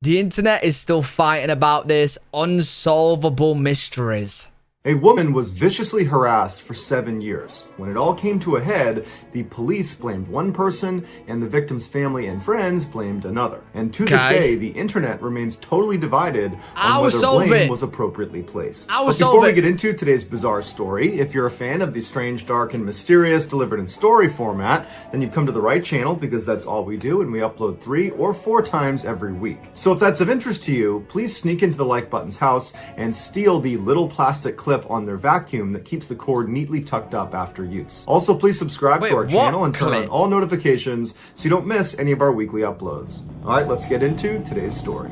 The internet is still fighting about this. Unsolvable mysteries. A woman was viciously harassed for 7 years. When it all came to a head, the police blamed one person and the victim's family and friends blamed another. And to this day, the internet remains totally divided on whether blame was appropriately placed. But before we get into today's bizarre story, if you're a fan of the strange, dark, and mysterious delivered in story format, then you've come to the right channel because that's all we do, and we upload 3 or 4 times every week. So if that's of interest to you, please sneak into the like button's house and steal the little plastic clip on their vacuum that keeps the cord neatly tucked up after use. Also, please subscribe to our channel and turn on all notifications so you don't miss any of our weekly uploads. All right, let's get into today's story.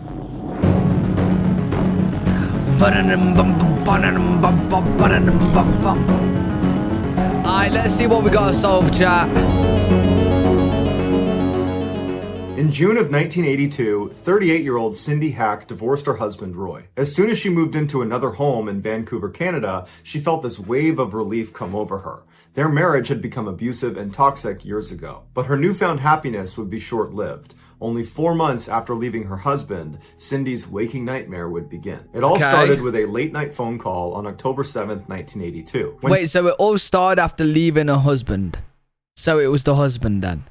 Alright, let's see what we got to solve, chat. In June of 1982, 38-year-old Cindy Hack divorced her husband, Roy. As soon as she moved into another home in Vancouver, Canada, she felt this wave of relief come over her. Their marriage had become abusive and toxic years ago, but her newfound happiness would be short-lived. Only 4 months after leaving her husband, Cindy's waking nightmare would begin. It all started with a late-night phone call on October 7th, 1982. Wait, so it all started after leaving her husband? So it was the husband then?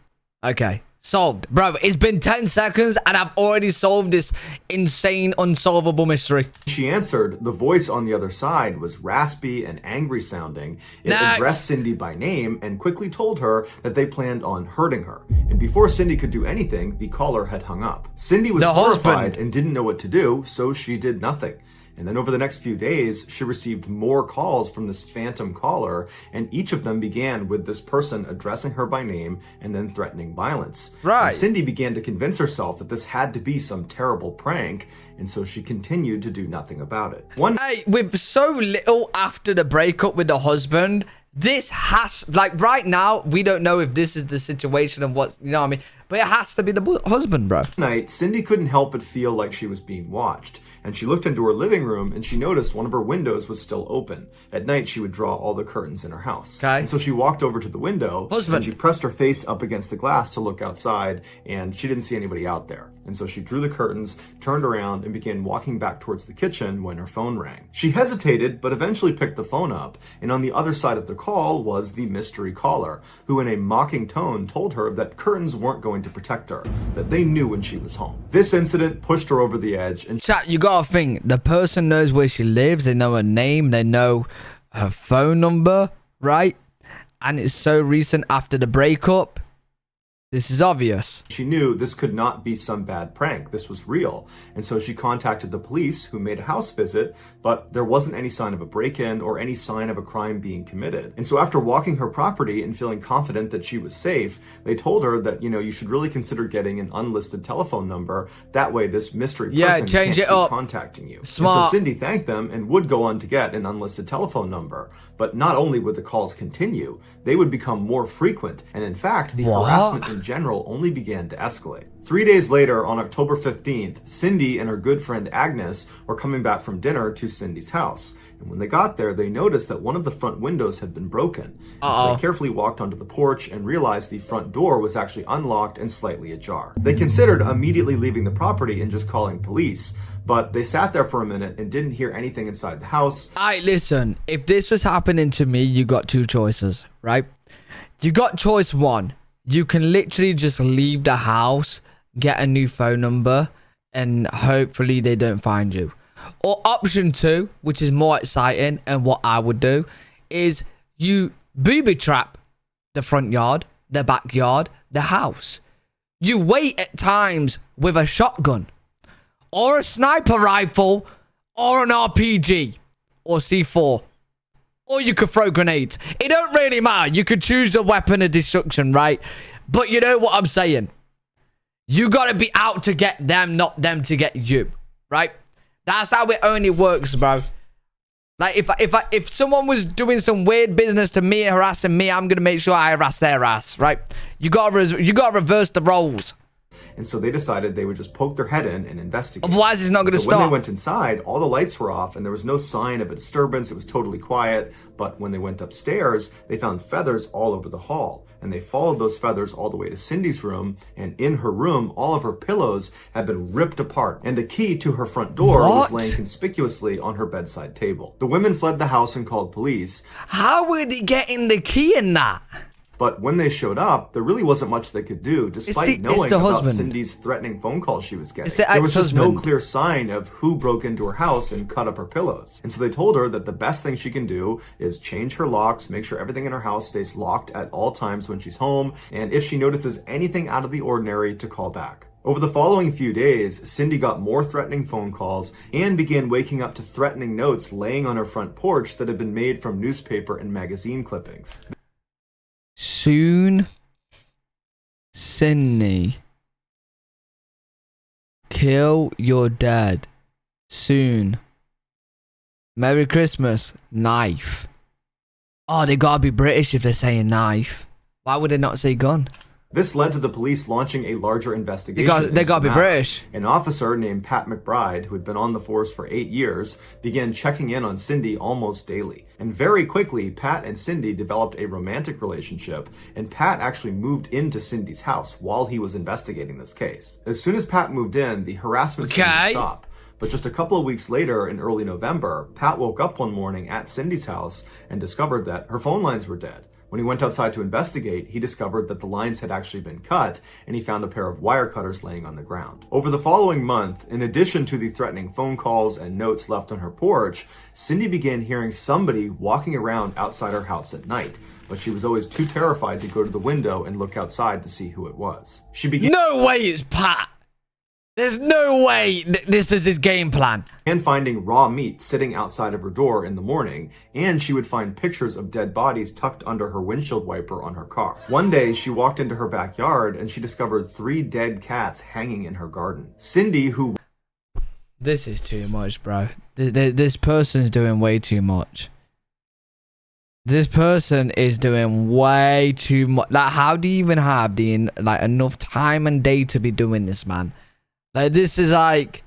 Okay. Solved. Bro, it's been 10 seconds and I've already solved this insane, unsolvable mystery. She answered. The voice on the other side was raspy and angry sounding. It addressed Cindy by name and quickly told her that they planned on hurting her. And before Cindy could do anything, the caller had hung up. Cindy was horrified and didn't know what to do, so she did nothing. And then over the next few days, she received more calls from this phantom caller, and each of them began with this person addressing her by name and then threatening violence. Right. And Cindy began to convince herself that this had to be some terrible prank, and so she continued to do nothing about it. With so little after the breakup with the husband, this has, like right now, we don't know if this is the situation of what, you know what I mean? But it has to be the husband, bro. That night, Cindy couldn't help but feel like she was being watched. And she looked into her living room and she noticed one of her windows was still open. At night, she would draw all the curtains in her house. And so she walked over to the window and she pressed her face up against the glass to look outside, and she didn't see anybody out there. And so she drew the curtains, turned around, and began walking back towards the kitchen when her phone rang. She hesitated, but eventually picked the phone up, and on the other side of the call was the mystery caller, who in a mocking tone told her that curtains weren't going to protect her, that they knew when she was home. This incident pushed her over the edge, and chat, you gotta think, the person knows where she lives, they know her name, they know her phone number, right? And it's so recent after the breakup. This is obvious. She knew this could not be some bad prank. This was real. And so she contacted the police, who made a house visit, but there wasn't any sign of a break-in or any sign of a crime being committed. And so after walking her property and feeling confident that she was safe, they told her that, you know, you should really consider getting an unlisted telephone number. That way this mystery person can't keep contacting you. Smart. And so Cindy thanked them and would go on to get an unlisted telephone number. But not only would the calls continue, they would become more frequent. And in fact, the harassment in general only began to escalate. 3 days later, on October 15th, Cindy and her good friend Agnes were coming back from dinner to Cindy's house. And when they got there, they noticed that one of the front windows had been broken. So they carefully walked onto the porch and realized the front door was actually unlocked and slightly ajar. They considered immediately leaving the property and just calling police, but they sat there for a minute and didn't hear anything inside the house. Listen, if this was happening to me, you got 2 choices, right? You got choice 1. You can literally just leave the house, get a new phone number, and hopefully they don't find you. Or option 2, which is more exciting, and what I would do, is you booby trap the front yard, the backyard, the house. You wait at times with a shotgun, or a sniper rifle, or an RPG, or C4. Or you could throw grenades. It don't really matter. You could choose the weapon of destruction, right? But you know what I'm saying? You gotta be out to get them, not them to get you, right? That's how it only works, bro. Like, if someone was doing some weird business to me, harassing me, I'm gonna make sure I harass their ass, right? You gotta reverse the roles. And so they decided they would just poke their head in and investigate. Otherwise, it's not going to stop. When they went inside, all the lights were off and there was no sign of a disturbance. It was totally quiet. But when they went upstairs, they found feathers all over the hall. And they followed those feathers all the way to Cindy's room, and in her room, all of her pillows had been ripped apart, and a key to her front door was laying conspicuously on her bedside table. The women fled the house and called police. How were they getting the key in that? But when they showed up, there really wasn't much they could do, despite knowing about Cindy's threatening phone calls she was getting. There was just no clear sign of who broke into her house and cut up her pillows. And so they told her that the best thing she can do is change her locks, make sure everything in her house stays locked at all times when she's home, and if she notices anything out of the ordinary, to call back. Over the following few days, Cindy got more threatening phone calls and began waking up to threatening notes laying on her front porch that had been made from newspaper and magazine clippings. Soon, Cindy. Kill your dad. Soon. Merry Christmas. Knife. Oh, they gotta be British if they're saying knife. Why would they not say gun? This led to the police launching a larger investigation. They gotta be British. An officer named Pat McBride, who had been on the force for 8 years, began checking in on Cindy almost daily. And very quickly, Pat and Cindy developed a romantic relationship, and Pat actually moved into Cindy's house while he was investigating this case. As soon as Pat moved in, the harassment seemed to stop. But just a couple of weeks later, in early November, Pat woke up one morning at Cindy's house and discovered that her phone lines were dead. When he went outside to investigate, he discovered that the lines had actually been cut, and he found a pair of wire cutters laying on the ground. Over the following month, in addition to the threatening phone calls and notes left on her porch, Cindy began hearing somebody walking around outside her house at night, but she was always too terrified to go to the window and look outside to see who it was. She began— No way it's Pat! There's no way this is his game plan. And finding raw meat sitting outside of her door in the morning, and she would find pictures of dead bodies tucked under her windshield wiper on her car. One day, she walked into her backyard and she discovered 3 dead cats hanging in her garden. Cindy, who— This is too much, bro. This person's doing way too much. This person is doing way too much. Like, how do you even have enough time and day to be doing this, man? Like, this is like,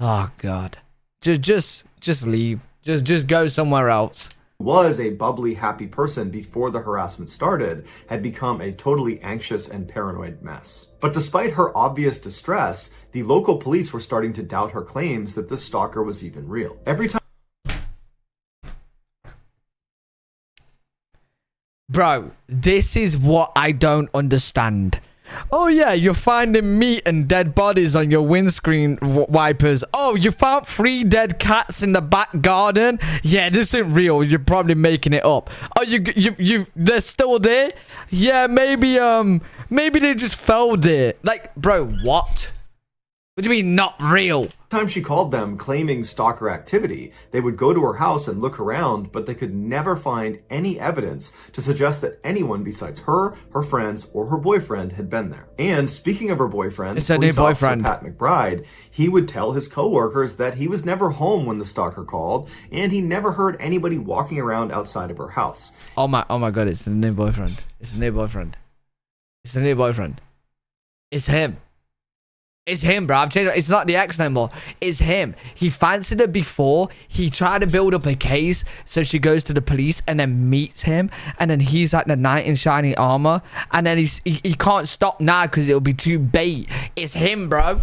oh god, just leave, just go somewhere else. Was a bubbly, happy person before the harassment started, had become a totally anxious and paranoid mess. But despite her obvious distress, the local police were starting to doubt her claims that this stalker was even real. Every time— Bro, this is what I don't understand. Oh yeah, you're finding meat and dead bodies on your windscreen wipers. Oh, you found 3 dead cats in the back garden. Yeah, this isn't real. You're probably making it up. Oh, they're still there. Yeah, maybe they just fell there. Like, bro, what? What do you mean not real? Time she called them claiming stalker activity, they would go to her house and look around, but they could never find any evidence to suggest that anyone besides her, her friends, or her boyfriend had been there. And speaking of her boyfriend, it's a new boyfriend, Pat McBride, he would tell his coworkers that he was never home when the stalker called, and he never heard anybody walking around outside of her house. Oh my god, it's the new boyfriend. It's the new boyfriend. It's the new boyfriend. It's him. It's him, bro. I've changed it. It's not the ex no more. It's him. He fancied her before. He tried to build up a case, so she goes to the police and then meets him, and then he's like the knight in shining armor, and then he can't stop now because it'll be too bait. It's him, bro.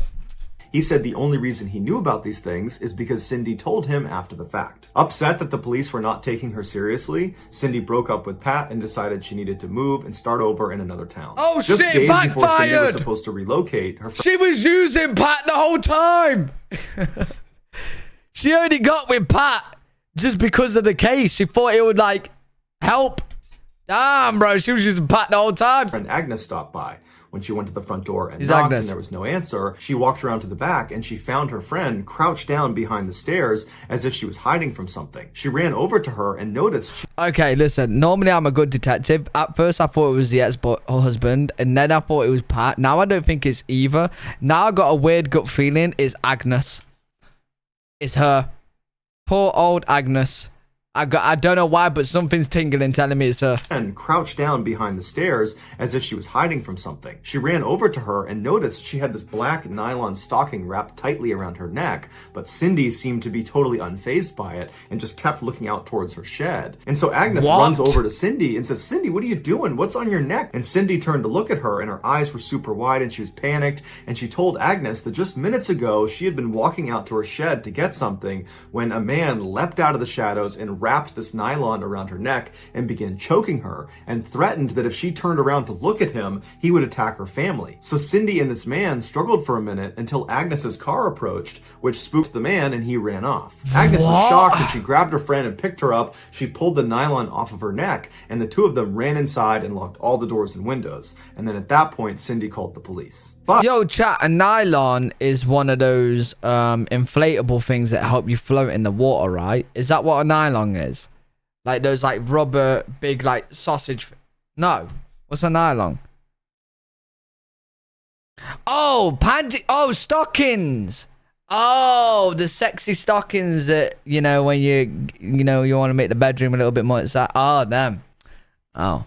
He said the only reason he knew about these things is because Cindy told him after the fact. Upset that the police were not taking her seriously, Cindy broke up with Pat and decided she needed to move and start over in another town. Oh Just shit, days backfired! Before Cindy was supposed to relocate, she was using Pat the whole time! She only got with Pat just because of the case. She thought it would, like, help. Damn, bro, she was using Pat the whole time. Friend Agnes stopped by. When she went to the front door and knocked and there was no answer, she walked around to the back and she found her friend crouched down behind the stairs as if she was hiding from something. She ran over to her and noticed Okay, listen, normally I'm a good detective. At first I thought it was the ex-husband, and then I thought it was Pat. Now I don't think it's either. Now I got a weird gut feeling it's Agnes. It's her. Poor old Agnes. I don't know why, but something's tingling telling me it's her. And crouched down behind the stairs as if she was hiding from something. She ran over to her and noticed she had this black nylon stocking wrapped tightly around her neck, but Cindy seemed to be totally unfazed by it and just kept looking out towards her shed. And so Agnes runs over to Cindy and says, "Cindy, what are you doing? What's on your neck?" And Cindy turned to look at her and her eyes were super wide and she was panicked, and she told Agnes that just minutes ago she had been walking out to her shed to get something when a man leapt out of the shadows and wrapped this nylon around her neck and began choking her and threatened that if she turned around to look at him, he would attack her family. So Cindy and this man struggled for a minute until Agnes's car approached, which spooked the man and he ran off. Agnes was shocked and she grabbed her friend and picked her up. She pulled the nylon off of her neck and the two of them ran inside and locked all the doors and windows. And then at that point, Cindy called the police. But yo, chat, a nylon is one of those inflatable things that help you float in the water, right? Is that what a nylon is? Like those like rubber, big like sausage. No. What's a nylon? Oh, panty. Oh, stockings. Oh, the sexy stockings that, you know, when you want to make the bedroom a little bit more exciting. Oh, them. Oh.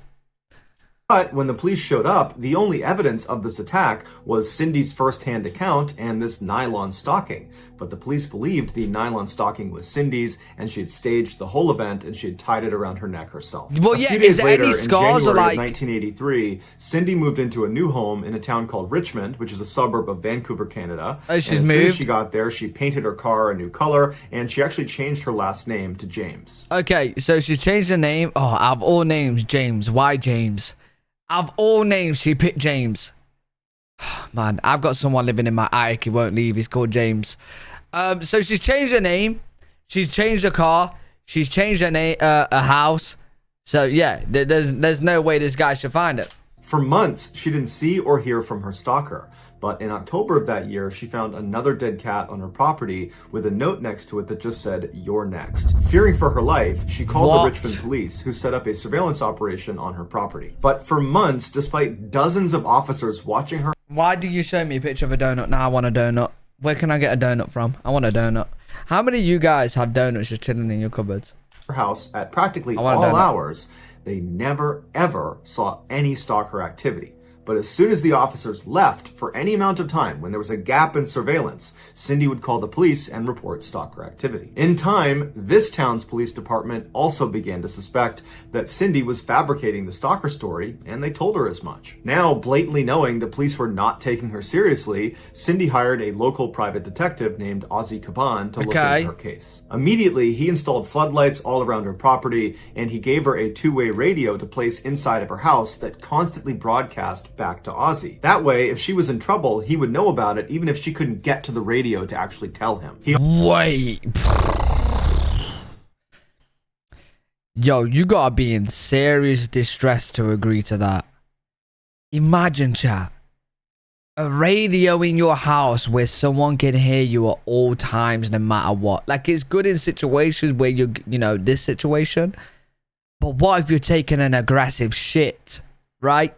But when the police showed up, the only evidence of this attack was Cindy's first-hand account and this nylon stocking. But the police believed the nylon stocking was Cindy's, and she had staged the whole event and she had tied it around her neck herself. Well, a yeah, few days is there later, any scars in or January like... of 1983, Cindy moved into a new home in a town called Richmond, which is a suburb of Vancouver, Canada. Oh, she's and as moved? soon as she got there, she painted her car a new color, and she actually changed her last name to James. Okay, so she's changed her name. Oh, out of all names, James. Why James? Out of all names, she picked James. Man, I've got someone living in my attic. He won't leave. He's called James. So she's changed her name. She's changed her car. She's changed her name, a house. So yeah, there's no way this guy should find it. For months, she didn't see or hear from her stalker. But in October of that year, she found another dead cat on her property with a note next to it that just said, "You're next." Fearing for her life, she called the Richmond police, who set up a surveillance operation on her property. But for months, despite dozens of officers watching her... Why do you show me a picture of a donut? Now I want a donut. Where can I get a donut from? I want a donut. How many of you guys have donuts just chilling in your cupboards? ...her house at practically all hours, they never, ever saw any stalker activity. But as soon as the officers left for any amount of time, when there was a gap in surveillance, Cindy would call the police and report stalker activity. In time, this town's police department also began to suspect that Cindy was fabricating the stalker story, and they told her as much. Now, blatantly knowing the police were not taking her seriously, Cindy hired a local private detective named Ozzy Caban to look into her case. Immediately, he installed floodlights all around her property, and he gave her a two-way radio to place inside of her house that constantly broadcast back to Ozzy. That way, if she was in trouble, he would know about it, even if she couldn't get to the radio to actually tell him. Wait. Yo, you gotta be in serious distress to agree to that. Imagine, chat. A radio in your house where someone can hear you at all times, no matter what. Like, it's good in situations where you know, this situation. But what if you're taking an aggressive shit, right?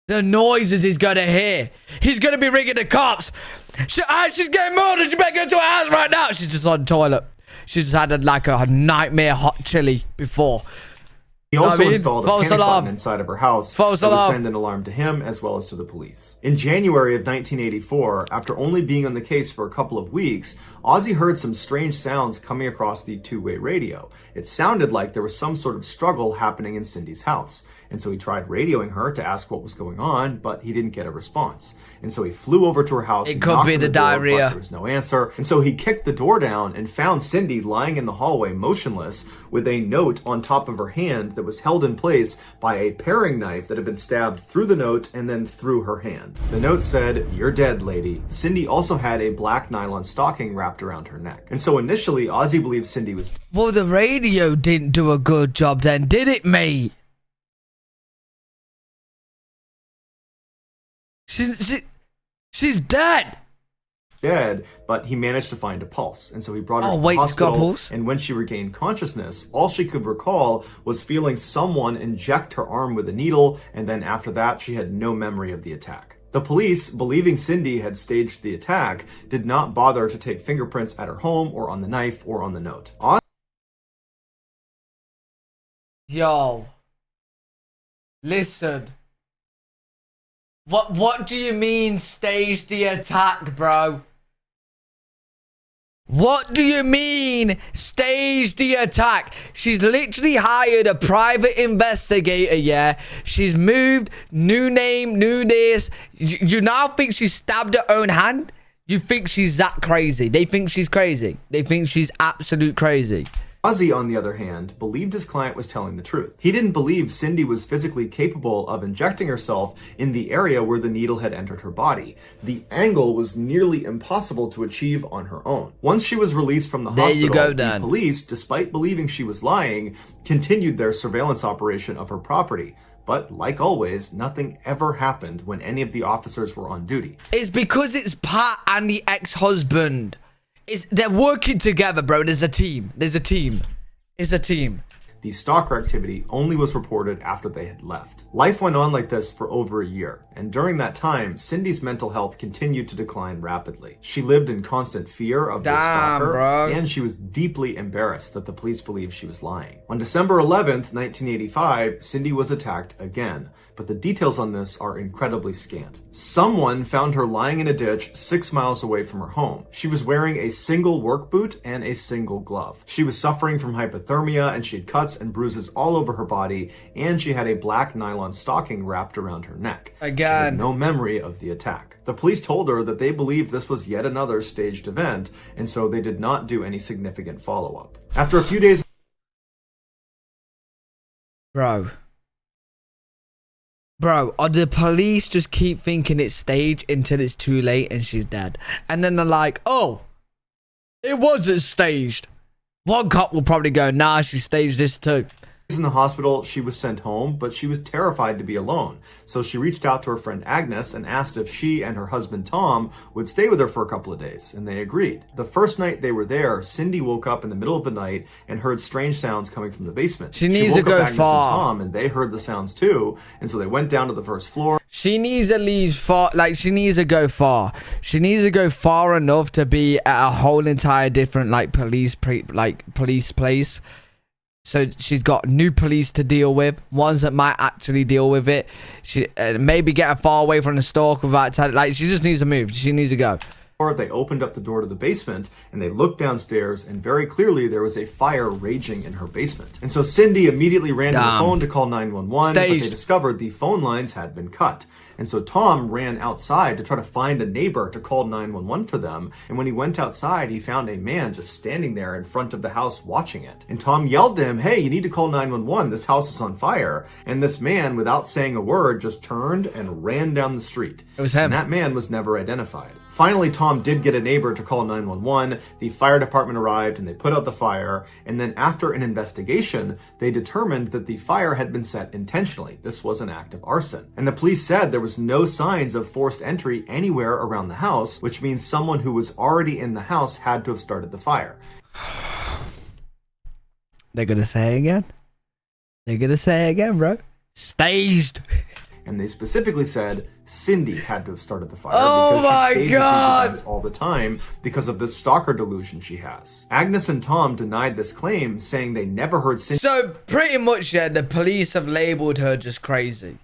The noises he's gonna hear. He's gonna be ringing the cops. She's getting murdered. You better go to her house right now. She's just on the toilet. She just had a nightmare hot chili before. He also installed a panic button inside of her house that would send an alarm to him as well as to the police. In January of 1984, after only being on the case for a couple of weeks, Ozzy heard some strange sounds coming across the two-way radio. It sounded like there was some sort of struggle happening in Cindy's house. And so he tried radioing her to ask what was going on, but he didn't get a response. And so he flew over to her house. It could be the diarrhea. There was no answer. And so he kicked the door down and found Cindy lying in the hallway motionless with a note on top of her hand that was held in place by a paring knife that had been stabbed through the note and then through her hand. The note said, "You're dead, lady." Cindy also had a black nylon stocking wrapped around her neck. And so initially, Ozzy believed Cindy was... Well, the radio didn't do a good job then, did it, mate? She's dead. Dead, but he managed to find a pulse, and so he brought her to the hospital. She's got a pulse? And when she regained consciousness, all she could recall was feeling someone inject her arm with a needle, and then after that, she had no memory of the attack. The police, believing Cindy had staged the attack, did not bother to take fingerprints at her home or on the knife or on the note. Yo. Listen. What do you mean stage the attack, bro? What do you mean stage the attack? She's literally hired a private investigator, yeah? She's moved, new name, new this. You now think she stabbed her own hand? You think she's that crazy? They think she's crazy. They think she's absolute crazy. Ozzy, on the other hand, believed his client was telling the truth. He didn't believe Cindy was physically capable of injecting herself in the area where the needle had entered her body. The angle was nearly impossible to achieve on her own. Once she was released from the hospital, the police, despite believing she was lying, continued their surveillance operation of her property. But like always, nothing ever happened when any of the officers were on duty. It's because it's Pat and the ex-husband. They're working together, bro. There's a team. There's a team. It's a team. The stalker activity only was reported after they had left. Life went on like this for over a year, and during that time, Cindy's mental health continued to decline rapidly. She lived in constant fear of this stalker, and she was deeply embarrassed that the police believed she was lying. On December 11th, 1985, Cindy was attacked again, but the details on this are incredibly scant. Someone found her lying in a ditch 6 miles away from her home. She was wearing a single work boot and a single glove. She was suffering from hypothermia, and she had cuts and bruises all over her body, and she had a black nylon stocking wrapped around her neck. Again. She had no memory of the attack. The police told her that they believed this was yet another staged event, and so they did not do any significant follow-up. After a few days... Bro, or the police just keep thinking it's staged until it's too late and she's dead. And then they're like, oh, it wasn't staged. One cop will probably go, nah, she staged this too. In the hospital, she was sent home, but she was terrified to be alone. So she reached out to her friend Agnes and asked if she and her husband Tom would stay with her for a couple of days, and they agreed. The first night they were there, Cindy woke up in the middle of the night and heard strange sounds coming from the basement. She needs to go Agnes far. And Tom, and they heard the sounds too, and so they went down to the first floor. She needs to leave far, like she needs to go far. She needs to go far enough to be at a whole entire different police place. So she's got new police to deal with, ones that might actually deal with it. She maybe get her far away from the stalk without she just needs to move. She needs to go. They opened up the door to the basement and they looked downstairs, and very clearly there was a fire raging in her basement. And so Cindy immediately ran to the phone to call 911, but they discovered the phone lines had been cut. And so Tom ran outside to try to find a neighbor to call 911 for them. And when he went outside, he found a man just standing there in front of the house watching it. And Tom yelled to him, hey, you need to call 911. This house is on fire. And this man, without saying a word, just turned and ran down the street. It was him. And that man was never identified. Finally, Tom did get a neighbor to call 911. The fire department arrived and they put out the fire. And then after an investigation, they determined that the fire had been set intentionally. This was an act of arson. And the police said there was no signs of forced entry anywhere around the house, which means someone who was already in the house had to have started the fire. They're going to say it again? They're going to say it again, bro? Staged. And they specifically said Cindy had to have started the fire. Oh my God! All the time because of this stalker delusion she has. Agnes and Tom denied this claim, saying they never heard Cindy. So pretty much, yeah, the police have labeled her just crazy.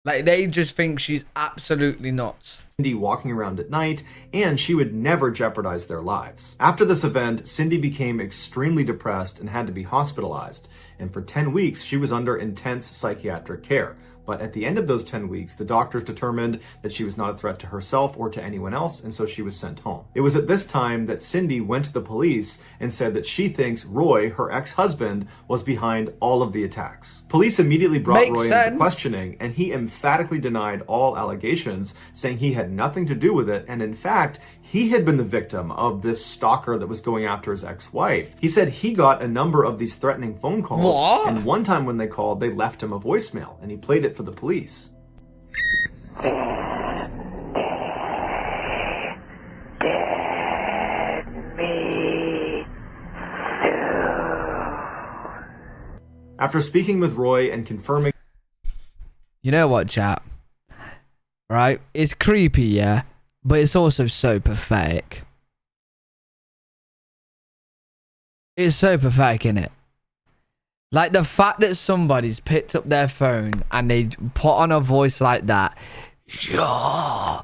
Like, they just think she's absolutely nuts. Cindy walking around at night, and she would never jeopardize their lives. After this event, Cindy became extremely depressed and had to be hospitalized. And for 10 weeks, she was under intense psychiatric care. But at the end of those 10 weeks, the doctors determined that she was not a threat to herself or to anyone else, and so she was sent home. It was at this time that Cindy went to the police and said that she thinks Roy, her ex-husband, was behind all of the attacks. Police immediately brought Roy into questioning, and he emphatically denied all allegations, saying he had nothing to do with it, and in fact, he had been the victim of this stalker that was going after his ex-wife. He said he got a number of these threatening phone calls, and one time when they called, they left him a voicemail, and he played it for the police. After speaking with Roy and confirming... You know what, chat? Right? It's creepy, yeah? But it's also so pathetic. It's so pathetic, innit? Like the fact that somebody's picked up their phone and they put on a voice like that. Yeah.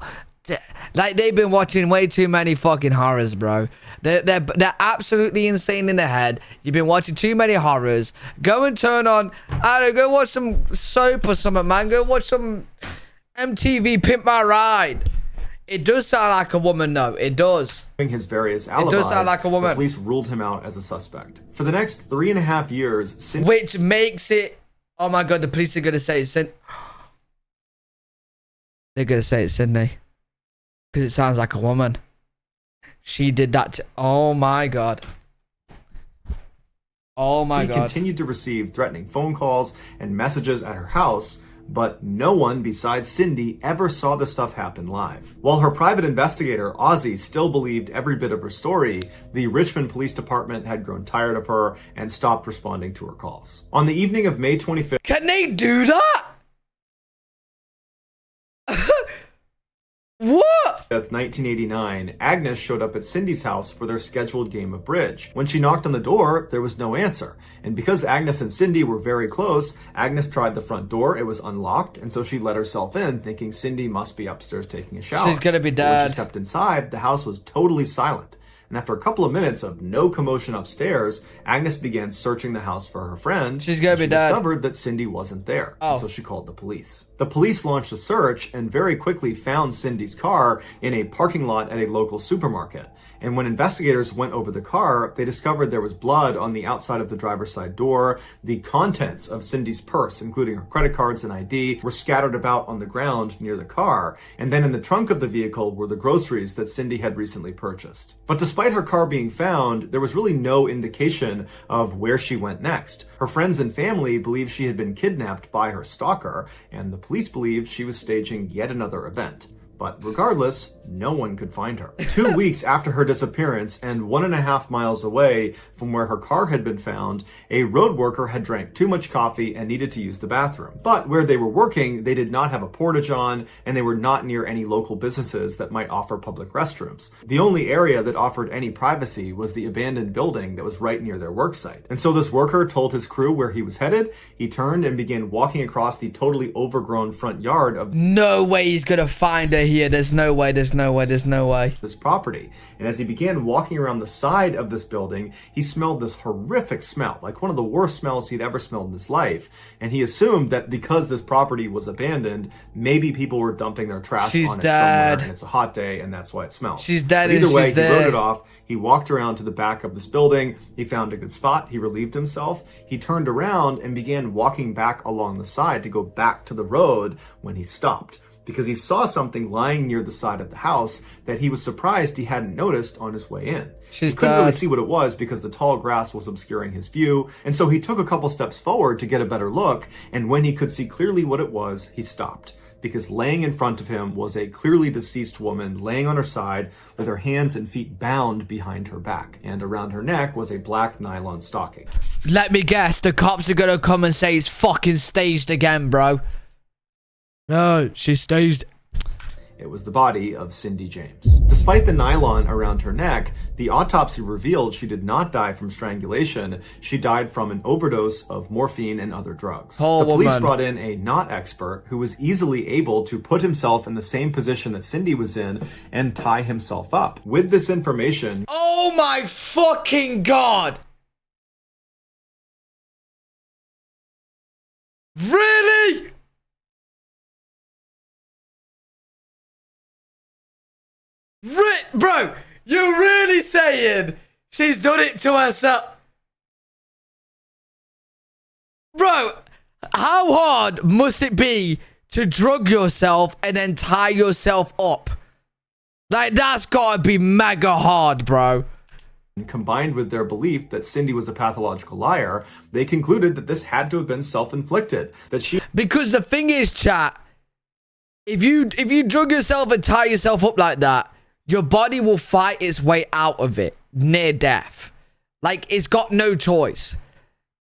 Like they've been watching way too many fucking horrors, bro. They're absolutely insane in the head. You've been watching too many horrors. Go and turn on, I don't know, go watch some soap or something, man. Go watch some MTV Pimp My Ride. It does sound like a woman, though. It does. His various alibis, it does sound like a woman. The police ruled him out as a suspect. For the next 3.5 years, which makes it... Oh my god, the police are going to say it's Sydney. They're going to say it's Sydney. Because it sounds like a woman. She did that. Oh my god. Oh my god. He continued to receive threatening phone calls and messages at her house, but no one besides Cindy ever saw the stuff happen live. While her private investigator, Ozzy, still believed every bit of her story, the Richmond Police Department had grown tired of her and stopped responding to her calls. On the evening of May 25th... Can they do that? What? 1989, Agnes showed up at Cindy's house for their scheduled game of bridge. When she knocked on the door, there was no answer. And because Agnes and Cindy were very close, Agnes tried the front door. It was unlocked, and so she let herself in, thinking Cindy must be upstairs taking a shower. She's gonna be dead. When she stepped inside, the house was totally silent. And after a couple of minutes of no commotion upstairs, Agnes began searching the house for her friend. She's gonna be dead. Discovered that Cindy wasn't there, so she called the police. The police launched a search and very quickly found Cindy's car in a parking lot at a local supermarket. And when investigators went over the car, they discovered there was blood on the outside of the driver's side door. The contents of Cindy's purse, including her credit cards and ID, were scattered about on the ground near the car. And then in the trunk of the vehicle were the groceries that Cindy had recently purchased. But despite her car being found, there was really no indication of where she went next. Her friends and family believed she had been kidnapped by her stalker, and the police believed she was staging yet another event. But regardless, no one could find her. 2 weeks after her disappearance and 1.5 miles away from where her car had been found, a road worker had drank too much coffee and needed to use the bathroom. But where they were working, they did not have a portage on, and they were not near any local businesses that might offer public restrooms. The only area that offered any privacy was the abandoned building that was right near their work site. And so this worker told his crew where he was headed. He turned and began walking across the totally overgrown front yard of... No way he's gonna find her here. There's no way, there's no way, there's no way. This property. And as he began walking around the side of this building, he smelled this horrific smell, like one of the worst smells he'd ever smelled in his life. And he assumed that because this property was abandoned, maybe people were dumping their trash on it somewhere, and it's a hot day, and that's why it smells. She's dead. Either way, he wrote it off. He walked around to the back of this building. He found a good spot. He relieved himself. He turned around and began walking back along the side to go back to the road when he stopped, because he saw something lying near the side of the house that he was surprised he hadn't noticed on his way in. He couldn't really see what it was because the tall grass was obscuring his view, and so he took a couple steps forward to get a better look, and when he could see clearly what it was, he stopped. Because laying in front of him was a clearly deceased woman laying on her side with her hands and feet bound behind her back, and around her neck was a black nylon stocking. Let me guess, the cops are gonna come and say it's fucking staged again, bro. No, she staged. It was the body of Cindy James. Despite the nylon around her neck, the autopsy revealed she did not die from strangulation. She died from an overdose of morphine and other drugs. The police brought in a not expert who was easily able to put himself in the same position that Cindy was in and tie himself up. With this information... Oh my fucking god! Really? Bro, you're really saying she's done it to herself? Bro, how hard must it be to drug yourself and then tie yourself up? Like, that's gotta be mega hard, bro. Combined with their belief that Cindy was a pathological liar, they concluded that this had to have been self-inflicted. Because the thing is, chat, if you drug yourself and tie yourself up like that, your body will fight its way out of it near death. Like, it's got no choice.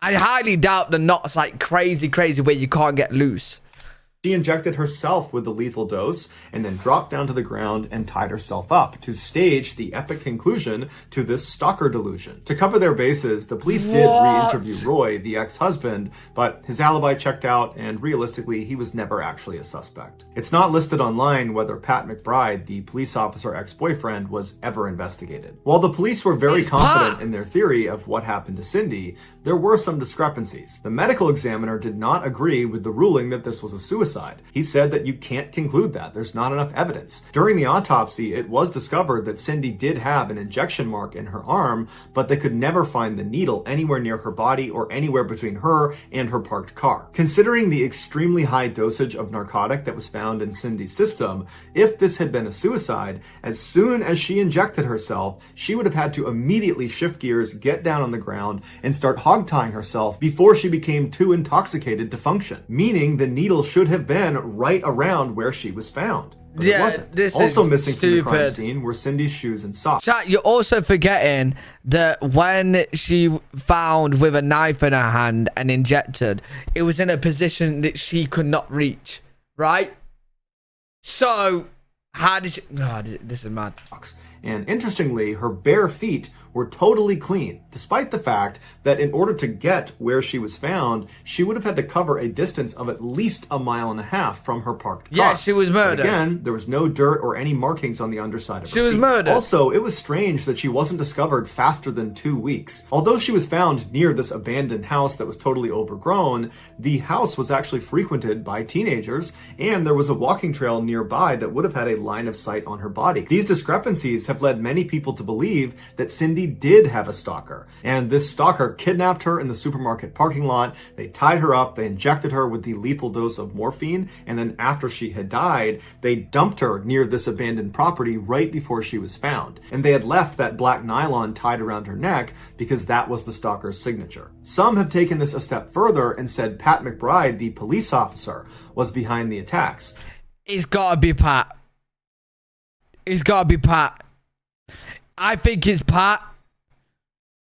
I highly doubt the knot's like crazy where you can't get loose. She injected herself with the lethal dose and then dropped down to the ground and tied herself up to stage the epic conclusion to this stalker delusion. To cover their bases, the police did re-interview Roy, the ex-husband, but his alibi checked out and realistically, he was never actually a suspect. It's not listed online whether Pat McBride, the police officer ex-boyfriend, was ever investigated. While the police were very confident in their theory of what happened to Cindy, there were some discrepancies. The medical examiner did not agree with the ruling that this was a suicide. He said that you can't conclude that. There's not enough evidence. During the autopsy, it was discovered that Cindy did have an injection mark in her arm, but they could never find the needle anywhere near her body or anywhere between her and her parked car. Considering the extremely high dosage of narcotic that was found in Cindy's system, if this had been a suicide, as soon as she injected herself, she would have had to immediately shift gears, get down on the ground, and start hog-tying herself before she became too intoxicated to function, meaning the needle should have been right around where she was found. But it wasn't. This also is missing stupid. from the crime scene were Cindy's shoes and socks. Chat, you're also forgetting that when she found with a knife in her hand and injected, it was in a position that she could not reach, right? So, how did she... Oh, this is mad. And interestingly, her bare feet were totally clean, despite the fact that in order to get where she was found, she would have had to cover a distance of at least 1.5 miles from her parked car. Yeah, she was murdered. But again, there was no dirt or any markings on the underside of her She was feet. murdered. Also, it was strange that she wasn't discovered faster than 2 weeks. Although she was found near this abandoned house that was totally overgrown, the house was actually frequented by teenagers, and there was a walking trail nearby that would have had a line of sight on her body. These discrepancies have led many people to believe that Cindy did have a stalker, and this stalker kidnapped her in the supermarket parking lot. They tied her up, they injected her with the lethal dose of morphine, and then after she had died, they dumped her near this abandoned property right before she was found. And they had left that black nylon tied around her neck because that was the stalker's signature. Some have taken this a step further and said Pat McBride, the police officer, was behind the attacks. It's gotta be Pat. It's gotta be Pat. I think it's Pat.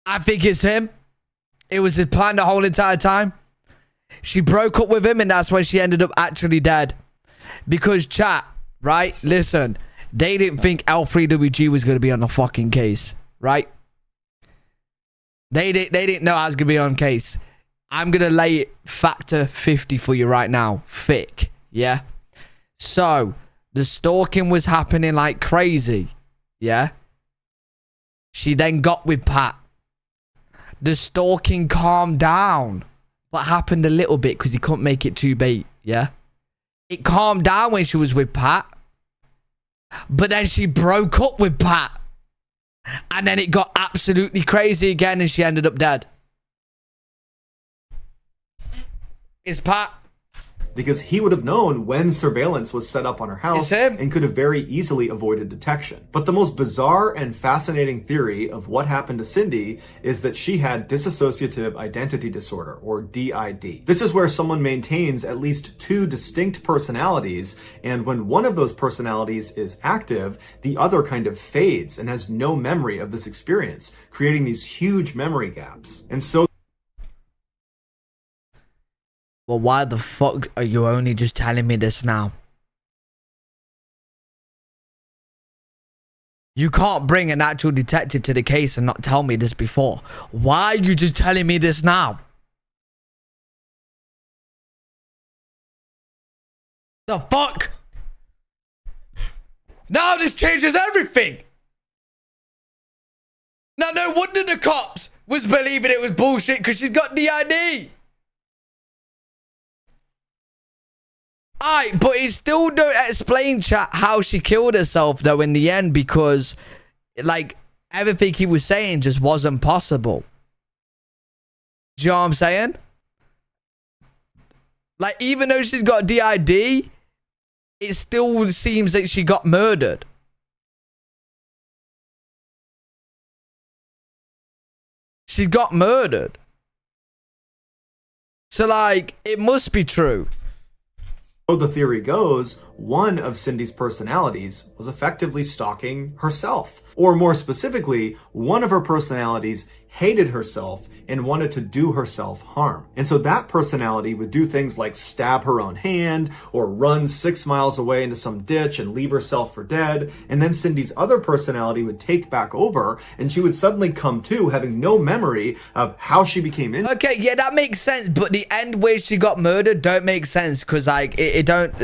I think it's him. It was his plan the whole entire time. She broke up with him and that's when she ended up actually dead. Because chat, right? Listen, they didn't think L3WG was going to be on the fucking case, right? They didn't know I was going to be on case. I'm going to lay it factor 50 for you right now. Thick, yeah? So, the stalking was happening like crazy, yeah? She then got with Pat. The stalking calmed down, but happened a little bit because he couldn't make it too bait, yeah? It calmed down when she was with Pat, but then she broke up with Pat, and then it got absolutely crazy again and she ended up dead. It's Pat. Because he would have known when surveillance was set up on her house and could have very easily avoided detection. But the most bizarre and fascinating theory of what happened to Cindy is that she had dissociative identity disorder, or DID. This is where someone maintains at least 2 distinct personalities, and when one of those personalities is active, the other kind of fades and has no memory of this experience, creating these huge memory gaps. And so well, why the fuck are you only just telling me this now? You can't bring an actual detective to the case and not tell me this before. Why are you just telling me this now? The fuck? Now this changes everything. Now no wonder the cops was believing it was bullshit because she's got DID. Alright, but it still don't explain, chat, how she killed herself, though, in the end, because, like, everything he was saying just wasn't possible. Do you know what I'm saying? Like, even though she's got DID, it still seems that she got murdered. She's got murdered. So, like, it must be true. the theory goes, one of Cindy's personalities was effectively stalking herself. Or more specifically, one of her personalities hated herself and wanted to do herself harm. And so that personality would do things like stab her own hand or run 6 miles away into some ditch and leave herself for dead. And then Cindy's other personality would take back over and she would suddenly come to having no memory of how she became injured. Okay, yeah, that makes sense. But the end where she got murdered don't make sense because like it don't...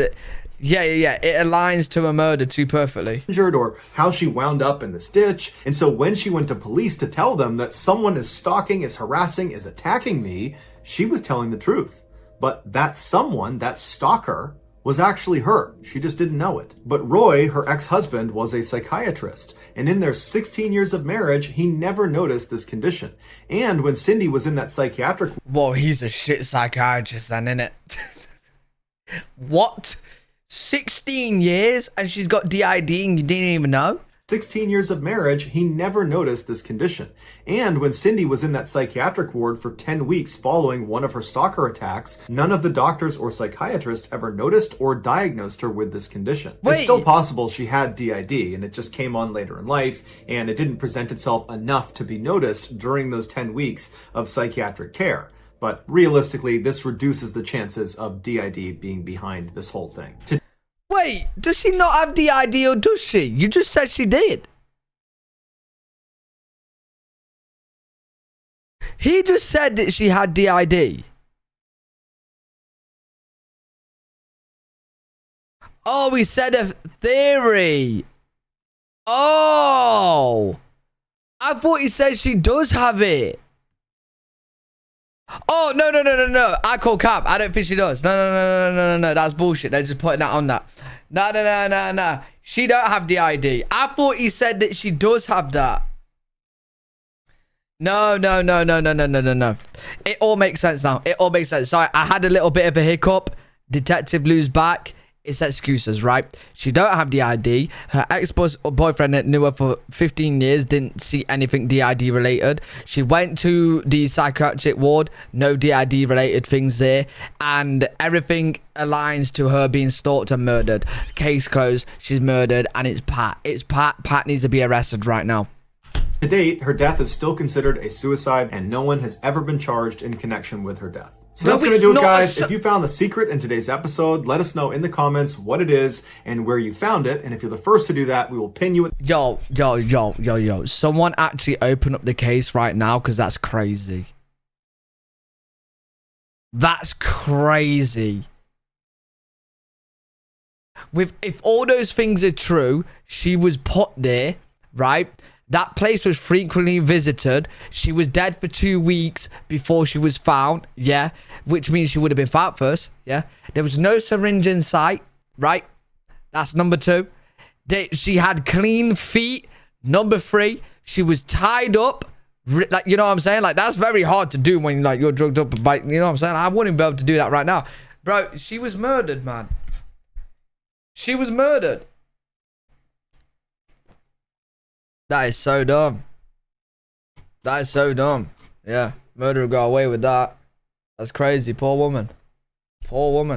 Yeah, it aligns to a murder too perfectly. Or how she wound up in this ditch. And so when she went to police to tell them that someone is stalking, is harassing, is attacking me, she was telling the truth. But that someone, that stalker, was actually her. She just didn't know it. But Roy, her ex-husband, was a psychiatrist. And in their 16 years of marriage, he never noticed this condition. And when Cindy was in that psychiatric... Well, he's a shit psychiatrist then, innit? What? 16 years and she's got DID and you didn't even know? 16 years of marriage, he never noticed this condition. And when Cindy was in that psychiatric ward for 10 weeks following one of her stalker attacks, none of the doctors or psychiatrists ever noticed or diagnosed her with this condition. It's still possible she had DID and it just came on later in life and it didn't present itself enough to be noticed during those 10 weeks of psychiatric care. But realistically, this reduces the chances of DID being behind this whole thing. Wait, does she not have DID or does she? You just said she did. He just said that she had DID. Oh, he said a theory. Oh. I thought he said she does have it. Oh, no. I call cap. I don't think she does. No. That's bullshit. They're just putting that on that. No. She don't have the ID. I thought he said that she does have that. No. It all makes sense now. It all makes sense. Sorry, I had a little bit of a hiccup. Detective Lou's back. It's excuses, right? She don't have the ID. Her ex-boyfriend that knew her for 15 years didn't see anything DID related. She went to the psychiatric ward, no DID related things there, and everything aligns to her being stalked and murdered. Case closed. She's murdered, and it's Pat. It's Pat. Pat needs to be arrested right now. To date, her death is still considered a suicide, and no one has ever been charged in connection with her death. So that's going to do it, guys. If you found the secret in today's episode, let us know in the comments what it is and where you found it. And if you're the first to do that, we will pin you. Yo. Someone actually open up the case right now because that's crazy. That's crazy. If all those things are true, she was put there, right? That place was frequently visited. She was dead for 2 weeks before she was found. Yeah. Which means she would have been found first. Yeah. There was no syringe in sight. Right. That's number 2. She had clean feet. Number 3. She was tied up. Like, you know what I'm saying? Like, that's very hard to do when like you're drugged up. But you know what I'm saying? I wouldn't be able to do that right now. Bro, she was murdered, man. She was murdered. That is so dumb. That is so dumb. Yeah, murderer got away with that. That's crazy. Poor woman. Poor woman.